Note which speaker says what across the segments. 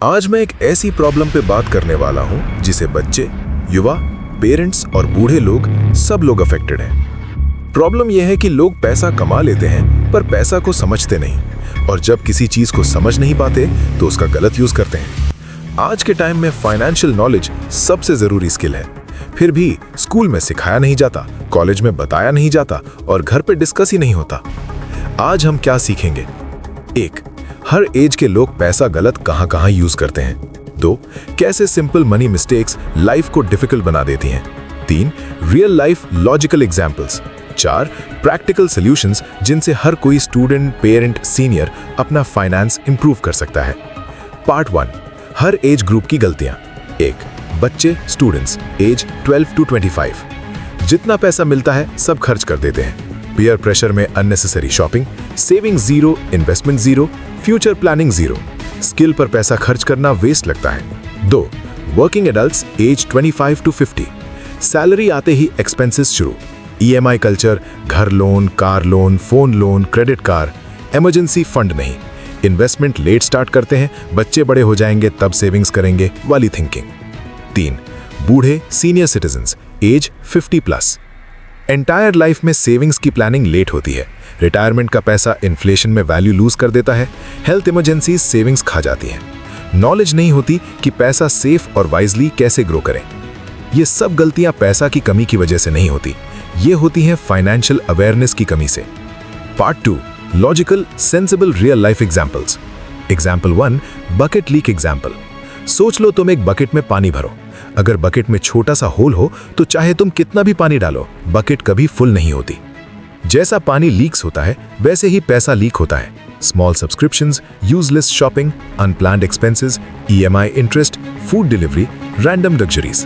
Speaker 1: आज मैं एक ऐसी प्रॉब्लम पे बात करने वाला हूं जिसे बच्चे, युवा, पेरेंट्स और बूढ़े लोग सब लोग अफेक्टेड हैं। प्रॉब्लम यह है कि लोग पैसा कमा लेते हैं पर पैसा को समझते नहीं, और जब किसी चीज को समझ नहीं पाते तो उसका गलत यूज करते हैं। आज के टाइम में फाइनेंशियल नॉलेज सबसे जरूरी स्किल है, फिर भी स्कूल में सिखाया नहीं जाता, कॉलेज में बताया नहीं जाता और घर पे डिस्कस ही नहीं होता। आज हम क्या सीखेंगे? 1. हर एज के लोग पैसा गलत कहां यूज करते हैं। 2. कैसे सिंपल मनी मिस्टेक्स लाइफ को डिफिकल्ट बना देती हैं। 3. Real life logical examples. 4. Practical solutions जिनसे हर कोई स्टूडेंट, पेरेंट, सीनियर अपना फाइनेंस इंप्रूव कर सकता है। पार्ट 1. हर एज ग्रुप की गलतियां। 1. बच्चे, स्टूडेंट्स, एज 12 to 25। जितना पैसा मिलता है सब खर्च कर देते हैं। पीयर प्रेशर में unnecessary shopping, saving zero, investment zero, future planning zero. Skill पर पैसा खर्च करना वेस्ट लगता है। 2. Working adults, age 25 to 50। Salary आते ही एक्सपेंसेस शुरू। EMI कल्चर, घर loan, car loan, phone loan, credit card, emergency fund नहीं। इन्वेस्टमेंट लेट स्टार्ट करते हैं, बच्चे बड़े हो जाएंगे तब सेविंग्स करेंगे वाली थिंकिंग। 3. बूढ़े, senior citizens, age 50+। Entire life में सेविंग्स की प्लानिंग लेट होती है। रिटायरमेंट का पैसा इन्फ्लेशन में वैल्यू लूज कर देता है। हेल्थ इमरजेंसी सेविंग्स खा जाती हैं। नॉलेज नहीं होती कि पैसा सेफ और वाइजली कैसे ग्रो करें। ये सब गलतियां पैसा की कमी की वजह से नहीं होती, ये होती हैं फाइनेंशियल अवेयरनेस की कमी से। Part 2. Logical, sensible real life examples. Example 1. Bucket leak example. सोच लो तुम एक बकेट में पानी भरो। अगर बकेट में छोटा सा होल हो तो चाहे तुम कितना भी पानी डालो, बकेट कभी फुल नहीं होती। जैसा पानी लीक्स होता है वैसे ही पैसा लीक होता है। Small subscriptions, useless shopping, unplanned expenses, EMI interest, food delivery, random luxuries.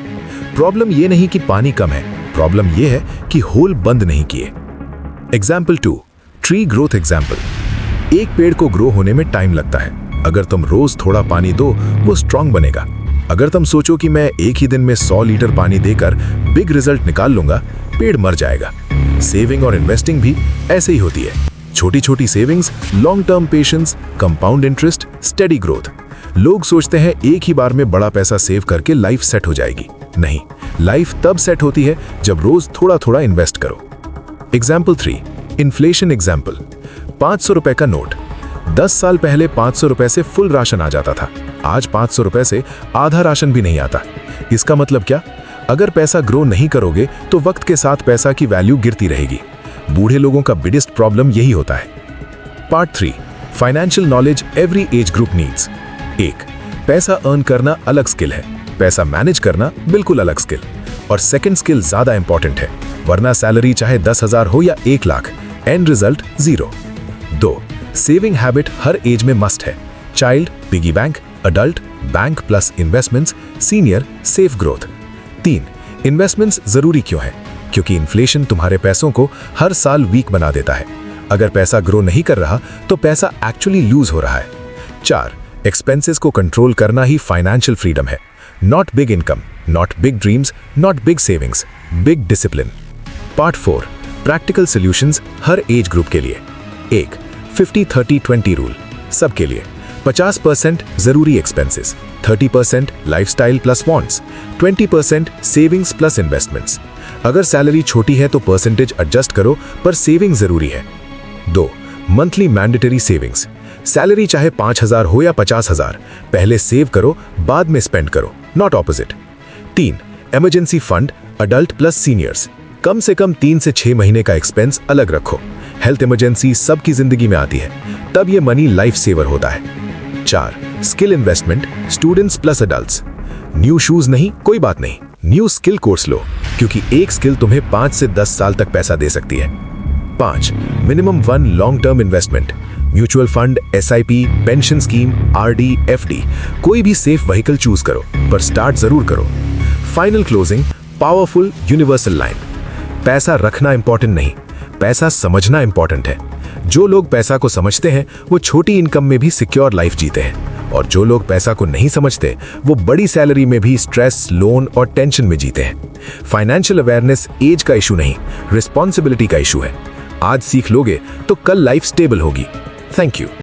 Speaker 1: Problem ये नहीं कि पानी कम है, प्रॉब्लम ये है कि होल बंद नहीं किए। एग्जाम्पल 2. Tree growth example. एक पेड़ को ग्रो होने में टाइम लगता है। अगर तुम रोज थोड़ा पानी दो वो स्ट्रांग बनेगा। अगर तुम सोचो कि मैं एक ही दिन में 100 लीटर पानी देकर बिग रिजल्ट निकाल लूंगा, पेड़ मर जाएगा। सेविंग और इन्वेस्टिंग भी ऐसे ही होती है। छोटी छोटी savings, long term patience, compound interest, steady growth. लोग सोचते हैं एक ही बार में बड़ा पैसा सेव करके लाइफ सेट हो जाएगी। नहीं, लाइफ तब सेट होती है जब रोज थोड़ा थोड़ा इन्वेस्ट करो। एग्जाम्पल 3. Inflation example. 500 रुपए का नोट। 10 साल पहले 500 रुपए से फुल राशन आ जाता था। आज 500 रुपए से आधा राशन भी नहीं आता। इसका मतलब क्या? अगर पैसा ग्रो नहीं करोगे तो वक्त के साथ पैसा की वैल्यू गिरती रहेगी। बूढ़े लोगों का बिगेस्ट प्रॉब्लम यही होता है। Part 3. Financial knowledge every age group needs. 1. पैसा अर्न करना अलग स्किल है, पैसा मैनेज करना बिल्कुल अलग स्किल। और सेकंड स्किल ज्यादा इंपॉर्टेंट है, वरना सैलरी चाहे 10,000 हो या 1 lakh, end result 0। 2. Saving habit हर एज में मस्ट है। Child, piggy bank, adult, bank plus investments, senior, safe growth. 3. Investments जरूरी क्यों है? क्योंकि इन्फ्लेशन तुम्हारे पैसों को हर साल वीक बना देता है। अगर पैसा ग्रो नहीं कर रहा तो पैसा एक्चुअली लूज हो रहा है। 4. एक्सपेंसेस को कंट्रोल करना ही फाइनेंशियल फ्रीडम है। Not big income, not big dreams, not big savings, big discipline. Part 4. Practical solutions her age group के लिए। 1. 50-30-20 रूल सबके लिए। 50% जरूरी expenses, 30% lifestyle plus wants, 20% savings plus investments. अगर सैलरी छोटी है तो परसेंटेज एडजस्ट करो, पर सेविंग जरूरी है। 2. Monthly mandatory savings. सैलरी चाहे 5,000 हो या 50,000, पहले सेव करो बाद में स्पेंड करो, not opposite. 3. Emergency fund, adult plus seniors. कम से कम 3 से 6 महीने का एक्सपेंस अलग रखो। हेल्थ इमरजेंसी सबकी जिंदगी में आती है, तब ये मनी लाइफ सेवर होता है। 4. Skill investment, students plus adults. New shoes नहीं, कोई बात नहीं, न्यू स्किल कोर्स लो, क्योंकि एक स्किल तुम्हें 5 से 10 साल तक पैसा दे सकती है। 5. Minimum 1 long term investment. Mutual fund, SIP, pension scheme, RD, FD, कोई भी सेफ व्हीकल चूज करो, पर स्टार्ट जरूर करो। Final closing, powerful universal line. पैसा रखना इंपॉर्टेंट नहीं, पैसा समझना इंपॉर्टेंट है। जो लोग पैसा को समझते हैं वो छोटी इनकम में भी सिक्योर लाइफ जीते हैं, और जो लोग पैसा को नहीं समझते वो बड़ी सैलरी में भी स्ट्रेस, लोन और टेंशन में जीते हैं। फाइनेंशियल अवेयरनेस एज का इशू नहीं, रिस्पॉन्सिबिलिटी का इशू है। आज सीख लोगे तो कल लाइफ स्टेबल होगी। Thank you.